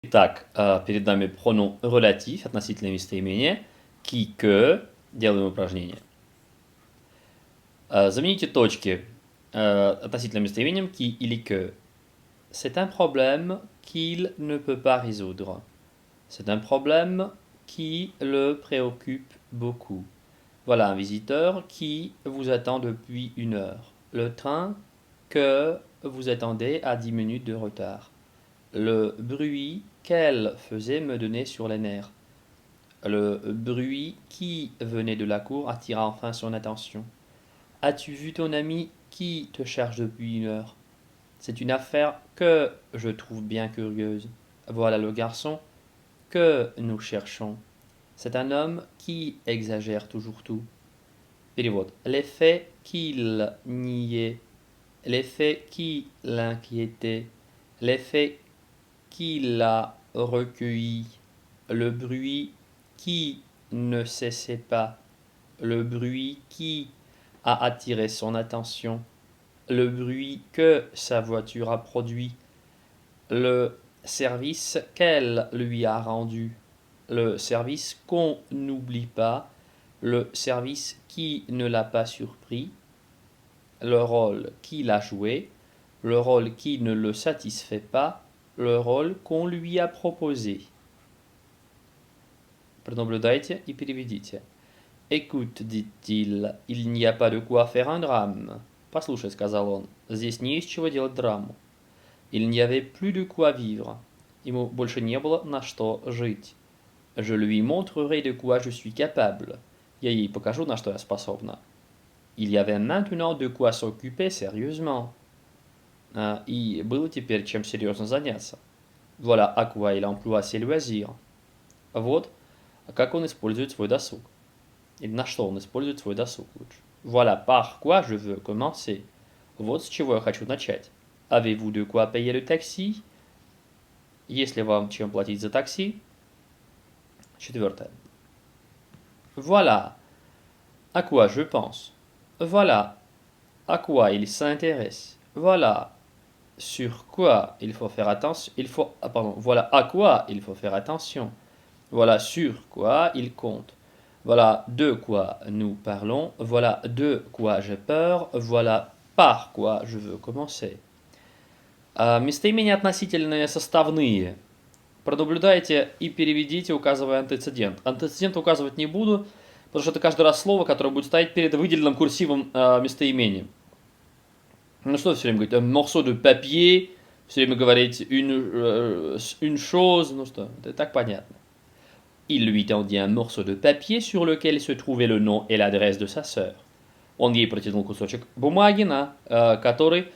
Итак, перед нами pronom relatif, относительное местоимение, qui, que. Делаем упражнение. Замените точки относительным местоимением qui или que. C'est un problème qu'il ne peut pas résoudre. C'est un problème qui le préoccupe beaucoup. Voilà un visiteur qui vous attend depuis 1 heure. Le train que vous attendez a 10 minutes de retard. Le bruit qu'elle faisait me donnait sur les nerfs. Le bruit qui venait de la cour attira enfin son attention. As-tu vu ton ami qui te cherche depuis 1 heure? C'est une affaire que je trouve bien curieuse. Voilà le garçon que nous cherchons. C'est un homme qui exagère toujours tout. Перевод. L'effet qu'il niait, l'effet qui l'inquiétait, l'effet qui l'a recueilli, le bruit qui ne cessait pas, le bruit qui a attiré son attention, le bruit que sa voiture a produit, le service qu'elle lui a rendu, le service qu'on n'oublie pas, le service qui ne l'a pas surpris, le rôle qu'il a joué, le rôle qui ne le satisfait pas, le rôle qu'on lui a proposé. Пронаблюдайте и переведите. Écoute, dit-il, il n'y a pas de quoi faire un drame. Послушай, сказал он, здесь не из чего делать драму. Il n'y avait plus de quoi vivre. Ему больше не было на что жить. Je lui montrerai de quoi je suis capable. Я ей покажу, на что я способна. Il y avait maintenant de quoi s'occuper sérieusement. И было теперь чем серьезно заняться. Voilà à quoi il emploie ses loisirs. Вот как он использует свой досуг. Или на что он использует свой досуг лучше. Voilà par quoi je veux commencer. Вот с чего я хочу начать. Avez-vous de quoi payer le taxi? Есть ли вам чем платить за такси? 4. Voilà à quoi je pense. Voilà à quoi il s'intéresse. Voilà sur quoi il faut faire attention. Voilà à quoi il faut faire attention. Voilà sur quoi il compte. Voilà de quoi nous parlons. Voilà de quoi j'ai peur. Voilà par quoi je veux commencer. Местоимения относительные составные. Пронаблюдайте и переведите, указывая антецедент. Антецедент указывать не буду, потому что это каждый раз слово, которое будет стоять перед выделенным курсивом местоимением. Ну что все время говорить? Un morceau de papier, все время говорить une chose, ну что, это так понятно. Il lui tendit un morceau de papier sur lequel se trouvait le nom et l'adresse de sa sœur. Он ей протянул кусочек бумаги, на который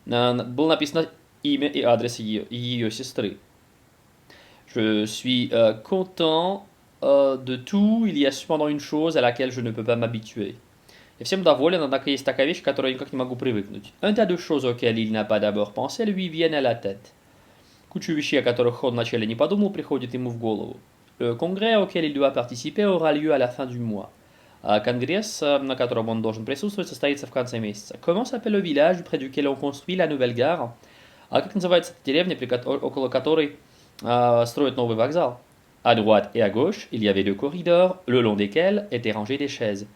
было написано имя и адрес ее сестры. Je suis content de tout, il y a cependant une chose à laquelle je ne peux pas m'habituer. Я всем доволен, однако есть такая вещь, к которой я никак не могу привыкнуть. Un tas de choses auxquelles il n'a pas d'abord pensé lui viennent à la tête. Кучу вещей, о которых он вначале не подумал, приходит ему в голову. Le congrès auquel il doit participer aura lieu à la fin du mois. Конгресс, на котором он должен присутствовать, состоится в конце месяца. Comment s'appelle le village près duquel on construit la nouvelle gare? Как называется деревня, около которой строят новый вокзал? À droite et à gauche, il y avait 2 corridors, le long desquels étaient rangées des chaises.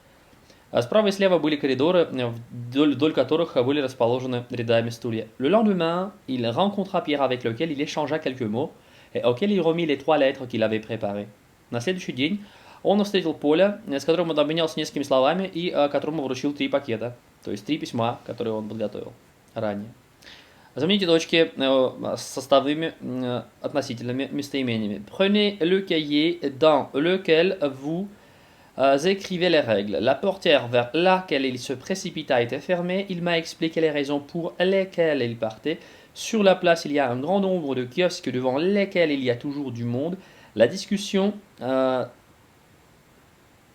Справа и слева были коридоры, вдоль которых были расположены рядами стулья. Le lendemain, il rencontra Pierre avec lequel il échangea quelques mots, et auquel il remit les 3 lettres qu'il avait préparées. На следующий день он встретил Поля, с которым он обменялся несколькими словами и которому вручил 3 пакета, то есть 3 письма, которые он подготовил ранее. Замените точки составными относительными местоимениями. Prenez le cahier dans lequel vous écrivez les règles. La portière vers laquelle il se précipita était fermée. Il m'a expliqué les raisons pour lesquelles il partait. Sur la place, il y a un grand nombre de kiosques devant lesquels il y a toujours du monde. La discussion à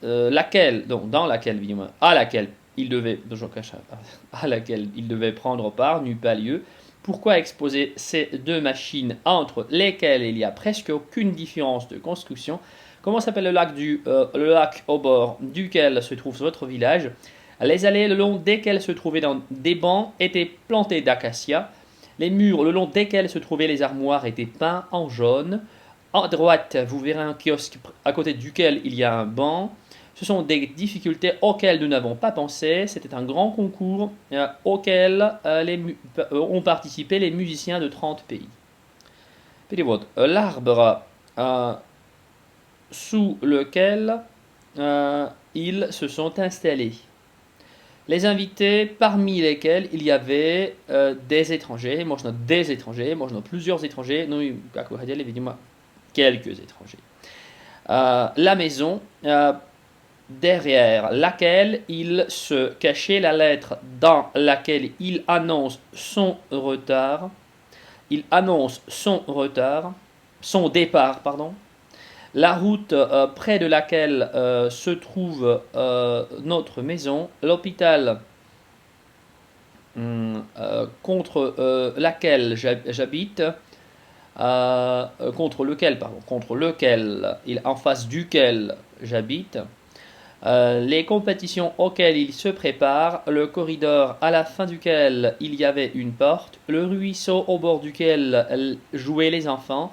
laquelle il devait prendre part n'eut pas lieu. Pourquoi exposer ces 2 machines entre lesquelles il n'y a presque aucune différence de construction? Comment s'appelle le lac au bord duquel se trouve votre village? Les allées le long desquelles se trouvaient des bancs étaient plantées d'acacias. Les murs le long desquels se trouvaient les armoires étaient peints en jaune. À droite, vous verrez un kiosque à côté duquel il y a un banc. Ce sont des difficultés auxquelles nous n'avons pas pensé. C'était un grand concours auquel ont participé les musiciens de 30 pays. Перевод. L'arbre sous lequel ils se sont installés. Les invités, parmi lesquels il y avait des étrangers, можно des étrangers, можно plusieurs étrangers, ну и, как вы хотели, видимо, quelques étrangers. La maison, derrière laquelle il se cachait la lettre dans laquelle il annonce son retard. Il annonce son retard, son départ, pardon. La route près de laquelle se trouve notre maison, l'hôpital contre laquelle j'habite, contre lequel, en face duquel j'habite, les compétitions auxquelles il se prépare, le corridor à la fin duquel il y avait une porte, le ruisseau au bord duquel jouaient les enfants,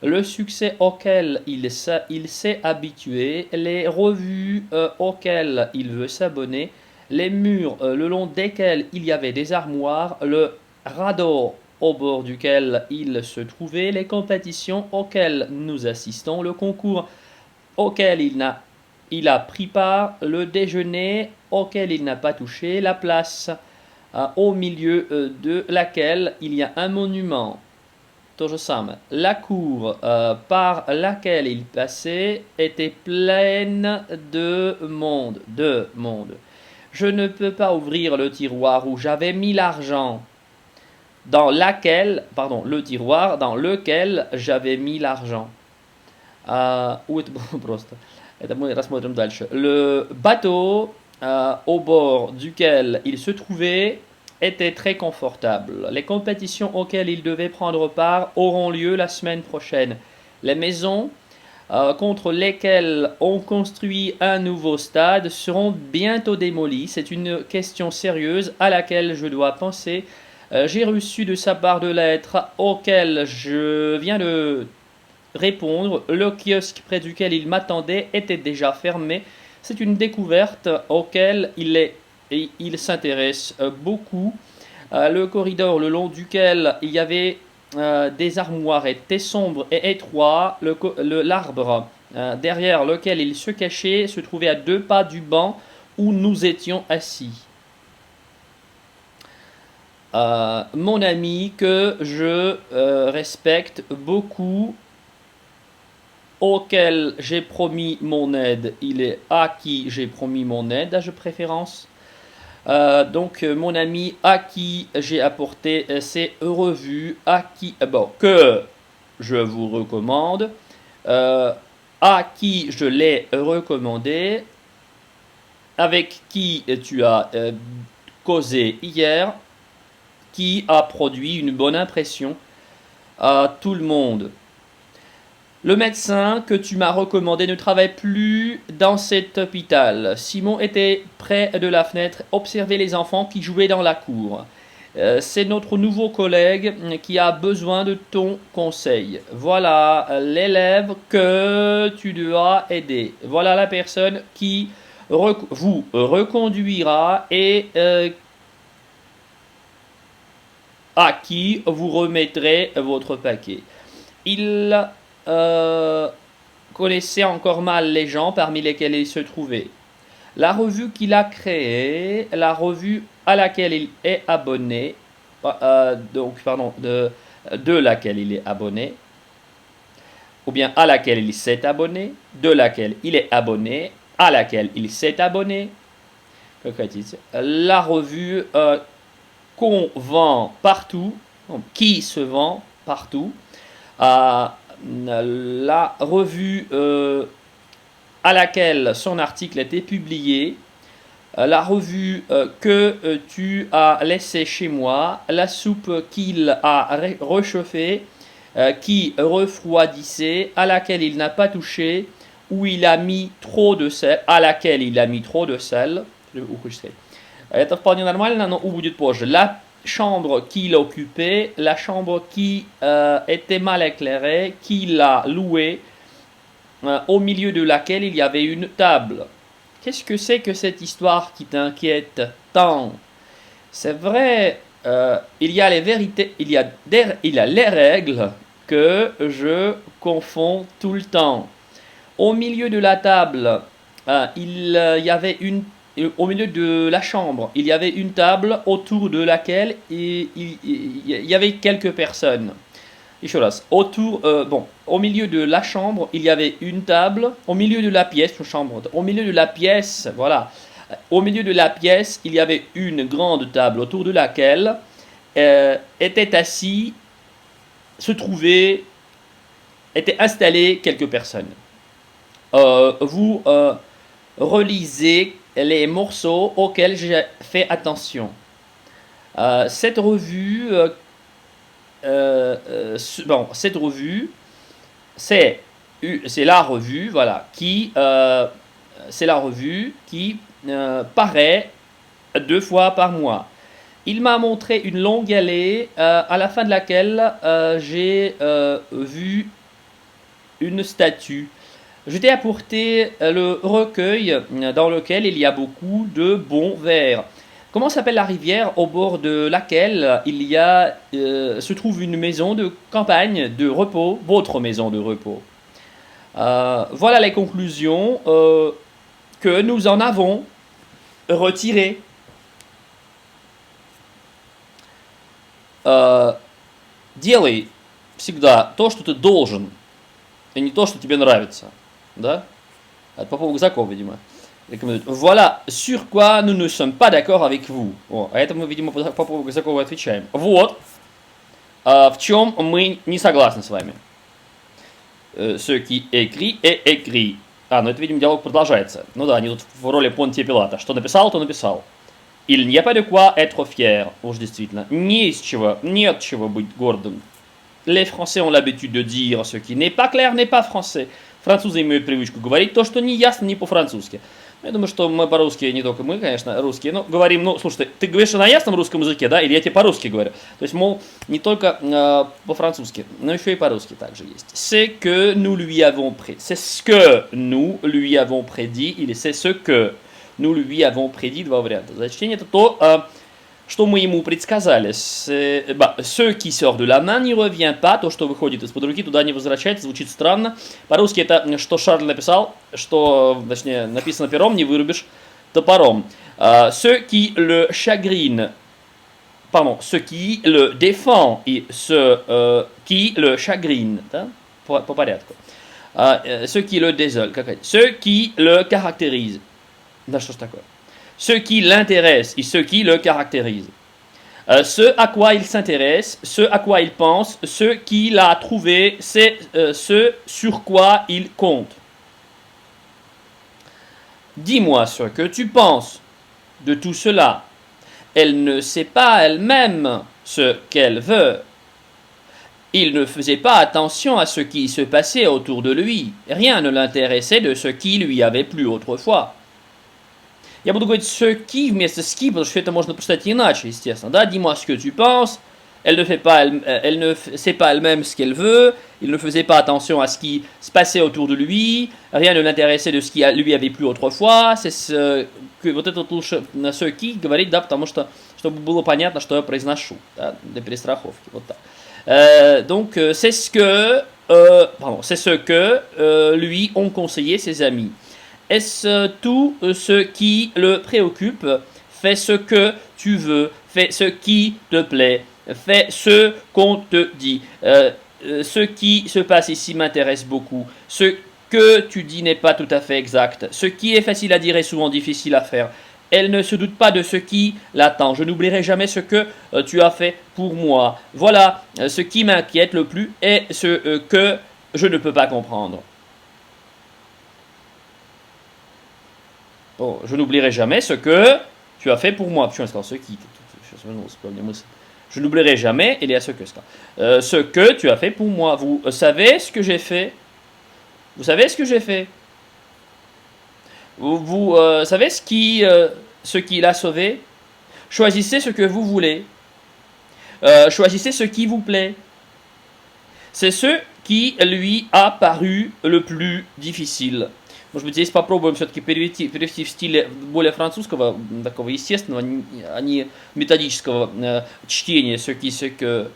le succès auquel il s'est habitué, les revues auxquelles il veut s'abonner, les murs le long desquels il y avait des armoires, le radeau au bord duquel il se trouvait, les compétitions auxquelles nous assistons, le concours auquel il a pris part, le déjeuner auquel il n'a pas touché, la place au milieu de laquelle il y a un monument. La cour par laquelle il passait était pleine de monde. Je ne peux pas ouvrir le tiroir où j'avais mis l'argent. Le tiroir dans lequel j'avais mis l'argent. Le bateau au bord duquel il se trouvait était très confortable. Les compétitions auxquelles il devait prendre part auront lieu la semaine prochaine. Les maisons contre lesquelles on construit un nouveau stade seront bientôt démolies. C'est une question sérieuse à laquelle je dois penser. J'ai reçu de sa part de lettres auxquelles je viens de répondre. Le kiosque près duquel il m'attendait était déjà fermé. C'est une découverte auquel il s'intéresse beaucoup. Le corridor le long duquel il y avait des armoires était sombre et étroit. L'arbre derrière lequel il se cachait se trouvait à 2 pas du banc où nous étions assis. Mon ami que je respecte beaucoup, auquel j'ai promis mon aide, il est à qui j'ai promis mon aide, je préférence. Donc mon ami à qui j'ai apporté ces revues, que je vous recommande, à qui je l'ai recommandé, avec qui tu as causé hier, qui a produit une bonne impression à tout le monde. Le médecin que tu m'as recommandé ne travaille plus dans cet hôpital. Simon était près de la fenêtre, observait les enfants qui jouaient dans la cour. C'est notre nouveau collègue qui a besoin de ton conseil. Voilà l'élève que tu dois aider. Voilà la personne qui vous reconduira et à qui vous remettrez votre paquet. Il connaissait encore mal les gens parmi lesquels il se trouvait. La revue qu'il a créée, la revue à laquelle il est abonné, de laquelle il est abonné, ou bien à laquelle il s'est abonné, de laquelle il est abonné, à laquelle il s'est abonné. La revue qu'on vend partout, qui se vend partout, la revue à laquelle son article a été publié, la revue que tu as laissée chez moi, la soupe qu'il a réchauffée, qui refroidissait, à laquelle il n'a pas touché, où il a mis trop de sel, à laquelle il a mis trop de sel. Это вполне нормально, но у будет позже. chambre qu'il occupait, la chambre qui était mal éclairée, qu'il a louée, au milieu de laquelle il y avait une table. Qu'est-ce que c'est que cette histoire qui t'inquiète tant? C'est vrai, il y a les vérités, il y a les règles que je confonds tout le temps. Au milieu de la table, il y avait au milieu de la chambre, il y avait une table autour de laquelle il y avait quelques personnes. Еще раз. Au milieu de la chambre, il y avait une table. Au milieu de la pièce, une chambre. Au milieu de la pièce, voilà. Au milieu de la pièce, il y avait une grande table autour de laquelle étaient assis, se trouvaient, étaient installées quelques personnes. Vous relisez les morceaux auxquels j'ai fait attention. Cette revue, cette revue, c'est la revue, voilà, c'est la revue qui paraît 2 fois par mois. Il m'a montré une longue allée à la fin de laquelle j'ai vu une statue. Je t'ai apporté le recueil dans lequel il y a beaucoup de bons vers. Comment s'appelle la rivière au bord de laquelle il y a, se trouve une maison de campagne de repos, votre maison de repos? Voilà les conclusions que nous en avons retirées. Делай всегда то, что ты должен, и не то, что тебе нравится. Да? Это по поводу Казакова, видимо. Voilà sur quoi nous ne sommes pas d'accord avec vous. А это мы, видимо, по поводу Казакова отвечаем. Вот в чем мы не согласны с вами. Ce qui écrit est écrit. Ну это, видимо, диалог продолжается. Ну да, они тут в роли Понтия Пилата. Что написал, то написал. Il n'y a pas de quoi être fier. Уж действительно. Не из чего, не от чего быть гордым. Les Français ont l'habitude de dire ce qui n'est pas clair n'est pas français. Французы имеют привычку говорить то, что не ясно, не по-французски. Я думаю, что мы по-русски, не только мы, конечно, русские, но говорим, ну, слушай, ты говоришь на ясном русском языке, да, или я тебе по-русски говорю? То есть, мол, не только по-французски, но еще и по-русски также есть. C'est que nous lui avons prédit. C'est ce que nous lui avons prédit, или c'est ce que nous lui avons prédit, два варианта. Зачтение это то, что мы ему предсказали. Ce qui sort de la main не revient pas, то, что выходит из-под руки, туда не возвращается, звучит странно. По-русски это, что Шарль написал, что, точнее, написано пером, не вырубишь топором. Ce qui le chagrine, pardon, ce qui le défend et ce qui le chagrine, да? По порядку. Ce qui le désole, ce qui le caractérise. Да что ж такое? Ce qui l'intéresse et ce qui le caractérise. Ce à quoi il s'intéresse, ce à quoi il pense, ce qu'il a trouvé, c'est ce sur quoi il compte. Dis-moi ce que tu penses de tout cela. Elle ne sait pas elle-même ce qu'elle veut. Il ne faisait pas attention à ce qui se passait autour de lui. Rien ne l'intéressait de ce qui lui avait plu autrefois. Я буду говорить ce qui вместо ski, потому что это можно прочитать иначе, естественно. Да, dis-moi ce que tu penses. Elle ne sait pas elle-même ce qu'elle veut. Il ne faisait pas attention à ce qui se passait autour de lui. Rien ne l'intéressait de ce qui lui avait plu autrefois. C'est ce que вот это лучше на ce qui говорить, да, потому что чтобы было понятно, что я произношу, да, для перестраховки. Вот так. Donc c'est ce que lui ont conseillé ses amis. Est-ce tout ce qui le préoccupe? Fais ce que tu veux, fais ce qui te plaît, fais ce qu'on te dit. Ce qui se passe ici m'intéresse beaucoup. Ce que tu dis n'est pas tout à fait exact. Ce qui est facile à dire est souvent difficile à faire. Elle ne se doute pas de ce qui l'attend. Je n'oublierai jamais ce que tu as fait pour moi. Voilà, ce qui m'inquiète le plus est ce que je ne peux pas comprendre. Bon, je n'oublierai jamais ce que tu as fait pour moi. Почему я сказал ce qui? Je n'oublierai jamais, il y a ce que. Ce que tu as fait pour moi. Vous savez ce que j'ai fait? Vous savez ce que j'ai fait? Vous savez ce qui l'a sauvé? Choisissez ce que vous voulez. choisissez ce qui vous plaît. C'est ce qui lui a paru le plus difficile. Может быть, здесь попробуем все-таки перевести в стиле более французского, такого естественного, а не методического чтения, ce qui, ce que.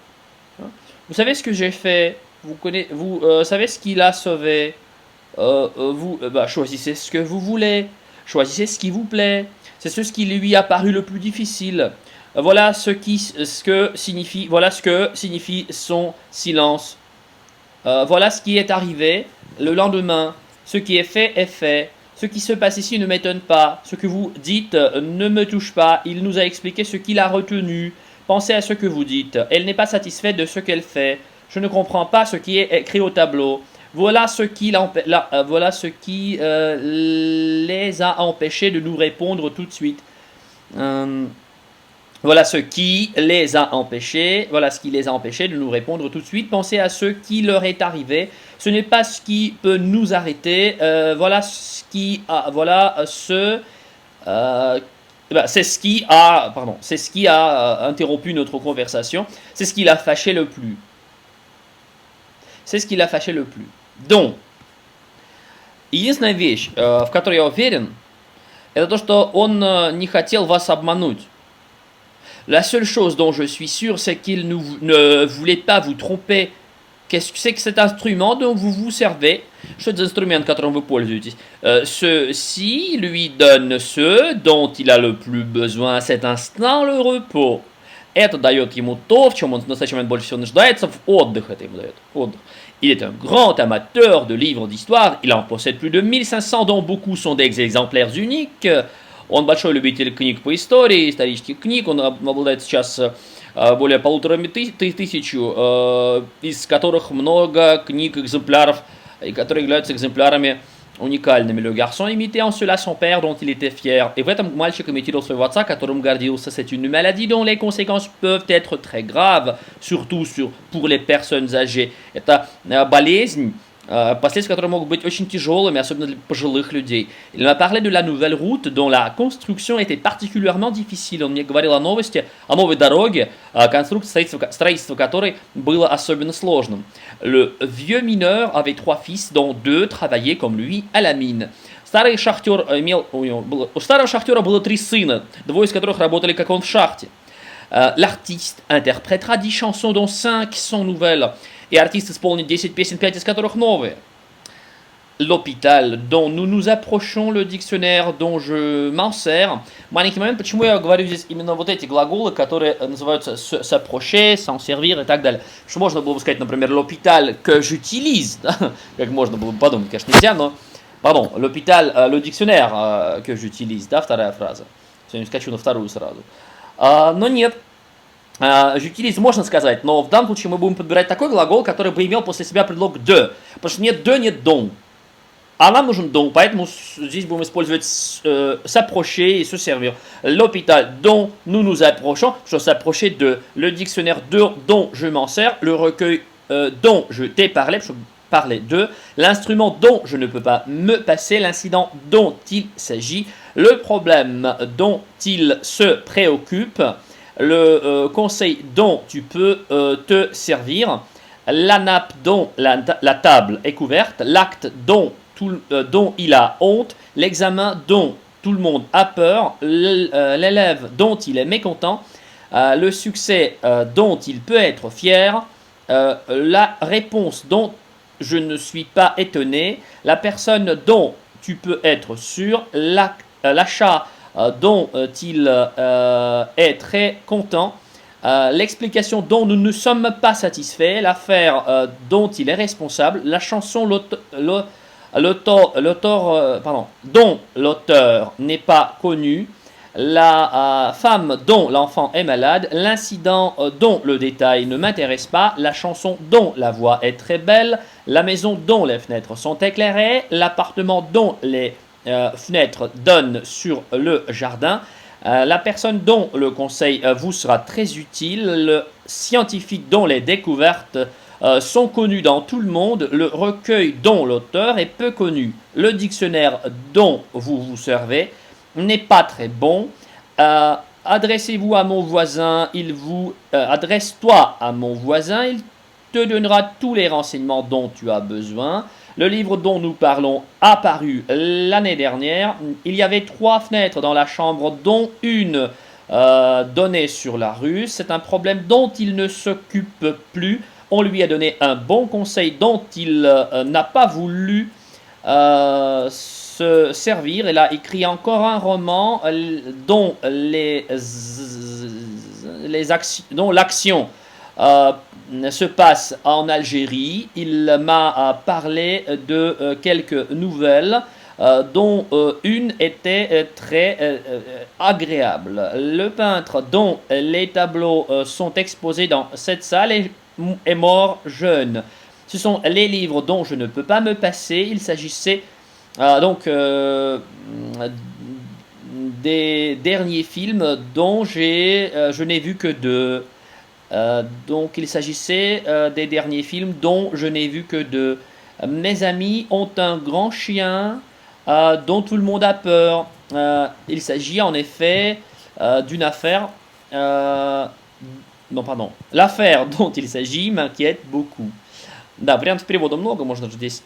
Vous savez ce que j'ai fait, vous savez ce qui l'a sauvé, choisissez ce que vous voulez, choisissez ce qui vous plaît, c'est ce qui lui a paru le plus difficile. Voilà ce que signifie son silence. Voilà ce qui est arrivé le lendemain. Ce qui est fait. Ce qui se passe ici ne m'étonne pas. Ce que vous dites ne me touche pas. Il nous a expliqué ce qu'il a retenu. Pensez à ce que vous dites. Elle n'est pas satisfaite de ce qu'elle fait. Je ne comprends pas ce qui est écrit au tableau. Voilà ce qui les a empêchés de nous répondre tout de suite. Voilà ce qui les a empêchés de nous répondre tout de suite. Pensez à ce qui leur est arrivé. Ce n'est pas ce qui peut nous arrêter. C'est ce qui a interrompu notre conversation. C'est ce qui l'a fâché le plus. Donc, единственная вещь, в которой я уверен, это то, что он не хотел вас обмануть. La seule chose dont je suis sûr, c'est qu'il ne voulait pas vous tromper. Qu'est-ce que c'est que cet instrument dont vous vous servez? Что это за инструмент, которым вы пользуетесь? Ceci lui donne ce dont il a le plus besoin à cet instant, le repos. Это дает ему то, в чем он в настоящий момент больше всего нуждается, в отдых это ему дает. Отдых. Il est un grand amateur de livres d'histoire, il en possède plus de 1500, dont beaucoup sont des exemplaires uniques. Он большой любитель книг по истории, исторических книг, он обладает сейчас более 1500, из которых много книг, экземпляров, которые являются экземплярами уникальными. Le garçon imitait en cela son père, dont il était fier. И в этом мальчик имитировал своего отца, которым гордился. C'est une maladie dont les conséquences peuvent être très graves, surtout pour les personnes âgées. Это болезнь, последствия которых могут быть очень тяжелыми, особенно для пожилых людей. Il m'a parlé de la nouvelle route, dont la construction était particulièrement difficile. Он мне говорил о новой дороге, строительство которой было особенно сложным. Le vieux mineur avait 3 fils, dont 2 travaillaient comme lui à la mine. У старого шахтера было 3 сына, 2 из которых работали как он в шахте. L'artiste interprétera 10 chansons, dont 5 sont nouvelles. Et artiste исполнит 10 песен, 5 из которых новые. L'hôpital dont nous nous approchons, le dictionnaire dont je m'en sers. Маленький момент, почему я говорю здесь именно вот эти глаголы, которые называются s'approcher, s'en servir и так далее. Что можно было бы сказать, например, l'hôpital que j'utilise, как можно было бы подумать, конечно, нельзя, но, pardon, l'hôpital, le dictionnaire que j'utilise, да, вторая фраза. Сегодня скачу на вторую сразу. Но нет. J'utilise, можно сказать, но в данном случае мы будем подбирать такой глагол, который бы имел после себя предлог de. Потому что нет de, нет don. А нам нужен don, поэтому здесь будем использовать s'approcher et se servir. L'hôpital dont nous nous approchons, je s'approcher de. Le dictionnaire dont je m'en sers, le recueil dont je t'ai parlé, je parlais de. L'instrument dont je ne peux pas me passer, l'incident dont il s'agit, le problème dont il se préoccupe, le conseil dont tu peux te servir, la nappe dont la table est couverte, l'acte dont il a honte, l'examen dont tout le monde a peur, l'élève dont il est mécontent, le succès dont il peut être fier, la réponse dont je ne suis pas étonné, la personne dont tu peux être sûr, l'achat dont il est très content, l'explication dont nous ne sommes pas satisfaits, l'affaire dont il est responsable, la chanson dont l'auteur n'est pas connu, la femme dont l'enfant est malade, l'incident dont le détail ne m'intéresse pas, la chanson dont la voix est très belle, la maison dont les fenêtres sont éclairées, l'appartement dont les fenêtres donnent sur le jardin, la personne dont le conseil vous sera très utile, le scientifique dont les découvertes sont connues dans tout le monde, le recueil dont l'auteur est peu connu, le dictionnaire dont vous vous servez n'est pas très bon, adressez-vous à mon voisin, adresse-toi à mon voisin, il te donnera tous les renseignements dont tu as besoin. Le livre dont nous parlons a paru l'année dernière. Il y avait 3 fenêtres dans la chambre, dont une donnait sur la rue. C'est un problème dont il ne s'occupe plus. On lui a donné un bon conseil dont il n'a pas voulu se servir. Elle a écrit encore un roman dont l'action se passe en Algérie. Il m'a parlé de quelques nouvelles dont une était très agréable. Le peintre dont les tableaux sont exposés dans cette salle est mort jeune. Ce sont les livres dont je ne peux pas me passer. Il s'agissait des derniers films dont je n'ai vu que 2. Donc il s'agissait des derniers films dont je n'ai vu que 2. Mes amis ont un grand chien dont tout le monde a peur. Il s'agit en effet d'une affaire... L'affaire dont il s'agit m'inquiète beaucoup. Да, вариантов перевода много, можно же 10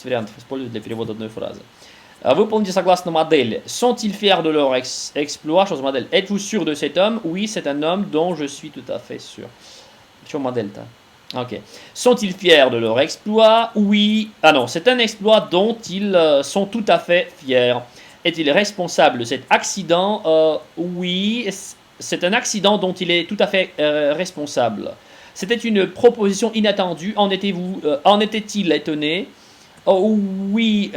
вариантов использовать для перевода одной фразы. Выполните согласно модели. Sont-ils fiers de leur exploit? Chose modèle. Êtes-vous sûr de cet homme? Oui, c'est un homme dont je suis tout à fait sûr. Что модель-то? Ok. Sont-ils fiers de leur exploit? Oui. Ah non, c'est un exploit dont ils sont tout à fait fiers. Est-il responsable de cet accident? Oui, c'est un accident dont il est tout à fait responsable. C'était une proposition inattendue. En était-il étonné? Oh, oui,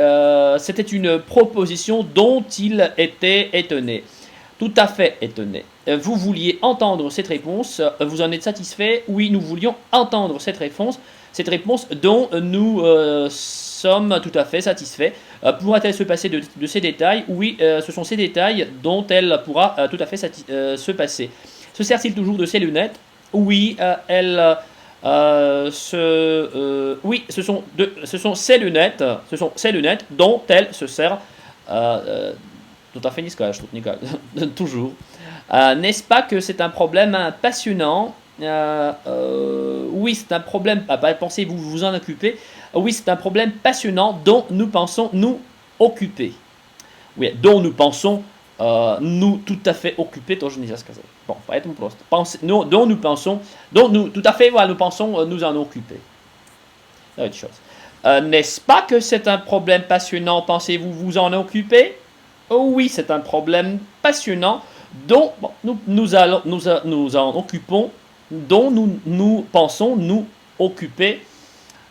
c'était une proposition dont il était étonné. Tout à fait étonné. Vous vouliez entendre cette réponse. Vous en êtes satisfait? Oui, nous voulions entendre cette réponse dont nous sommes tout à fait satisfaits. Pourra-t-elle se passer de ces détails? Oui, ce sont ces détails dont elle pourra tout à fait se passer. Se sert-il toujours de ses lunettes? Oui, oui, ce sont ces lunettes dont elle se sert. Tout à fait, toujours. N'est-ce pas que c'est un problème passionnant? Oui, c'est un problème. Pensez-vous vous en occuper? Oui, c'est un problème passionnant dont nous pensons nous occuper. Oui, dont nous pensons nous tout à fait occupés, тоже нельзя сказать. Bon, поэтому просто. Dont nous pensons nous en occuper. Autre chose. N'est-ce pas que c'est un problème passionnant? Pensez-vous vous en occuper? Oh oui, c'est un problème passionnant dont nous en occupons, dont nous pensons nous occuper.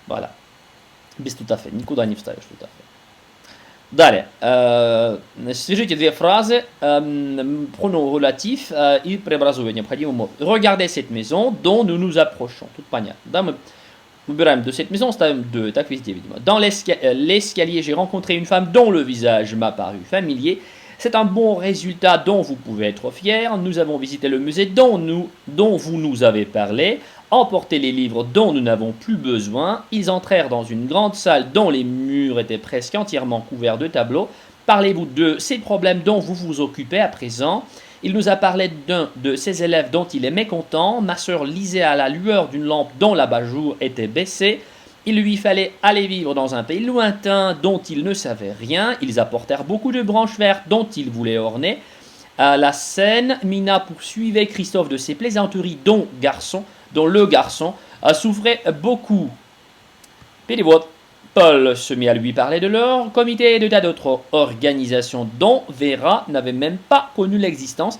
Voilà. Без tout à fait. Никуда не вставишь tout à fait. Далее, свяжите 2 фразы, pronom relatif и преобразуя необходимым образом. Regardez cette maison dont nous nous approchons. Тут понятно. Да, мы выбираем de cette maison, ставим 2, так везде, видимо. Dans l'escalier, j'ai rencontré une femme dont le visage m'a paru familier. C'est un bon résultat dont vous pouvez être fier. Nous avons visité le musée dont vous nous avez parlé. Emporté les livres dont nous n'avons plus besoin. Ils entrèrent dans une grande salle dont les murs étaient presque entièrement couverts de tableaux. Parlez-vous de ces problèmes dont vous vous occupez à présent? Il nous a parlé d'un de ses élèves dont il est mécontent. Ma sœur lisait à la lueur d'une lampe dont l'abat-jour était baissé. Il lui fallait aller vivre dans un pays lointain dont il ne savait rien. Ils apportèrent beaucoup de branches vertes dont il voulait orner. À la scène, Mina poursuivait Christophe de ses plaisanteries dont le garçon souffrait beaucoup. Перевод. Paul se mit à lui parler de leur comité et de tas d'autres organisations dont Vera n'avait même pas connu l'existence.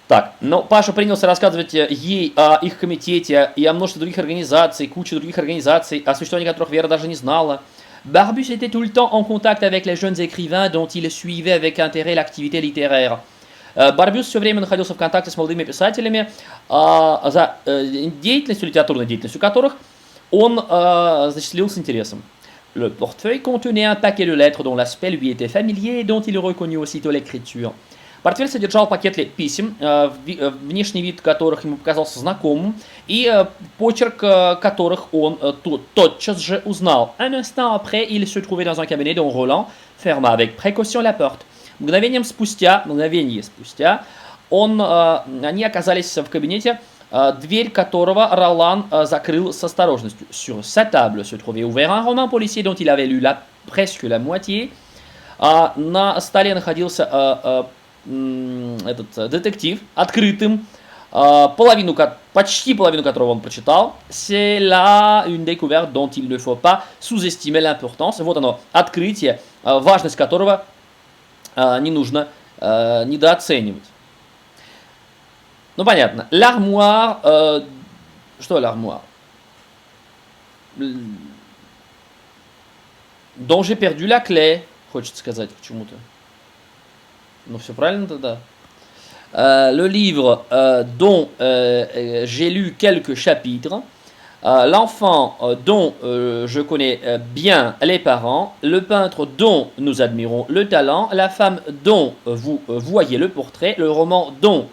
Так, но Паша принялся рассказывать ей о их комитете и о множестве других организаций, куче других организаций, о существовании которых Вера даже не знала. Barbus était tout le temps en contact avec les jeunes écrivains dont il suivait avec intérêt l'activité littéraire. Барбюс все время находился в контакте с молодыми писателями, за деятельностью, литературной деятельностью которых он зачислил с интересом. Le portefeuille contenait un paquet de lettres dont l'aspect lui était familier et dont il reconnut aussitôt l'écriture. Портфель содержал пакет писем, внешний вид которых ему показался знакомым, и почерк которых он тотчас же узнал. Un instant après, il se trouvait dans un cabinet dont Roland ferma avec précaution la porte. Мгновение спустя, они оказались в кабинете, дверь которого Ролан закрыл с осторожностью. Sur sa table se trouvait ouvert un roman policier dont il avait lu presque la moitié. На столе находился этот детектив открытым, почти половину которого он прочитал. C'est là une découverte dont il ne faut pas sous-estimer l'importance. Вот оно, открытие, важность которого не нужно недооценивать. Ну, понятно. L'armoire... что l'armoire? Dont j'ai perdu la clé. Хочется сказать почему-то. Ну, все правильно тогда. Le livre dont j'ai lu quelques chapitres. L'enfant dont je connais bien les parents. Le peintre dont nous admirons le talent. La femme dont vous voyez le portrait. Le roman dont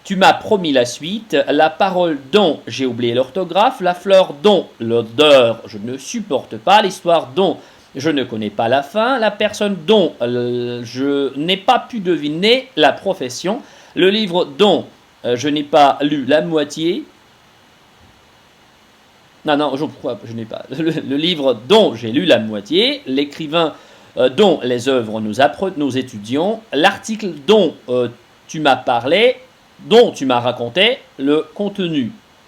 tu m'as promis la suite. La parole dont j'ai oublié l'orthographe. La fleur dont l'odeur je ne supporte pas. L'histoire dont je ne connais pas la fin. La personne dont je n'ai pas pu deviner la profession. Le livre dont je n'ai pas lu la moitié. Je n'ai pas. Le livre dont j'ai lu la moitié. L'écrivain dont les œuvres nous étudions. L'article dont tu m'as parlé. Dont tu m'as raconté le contenu.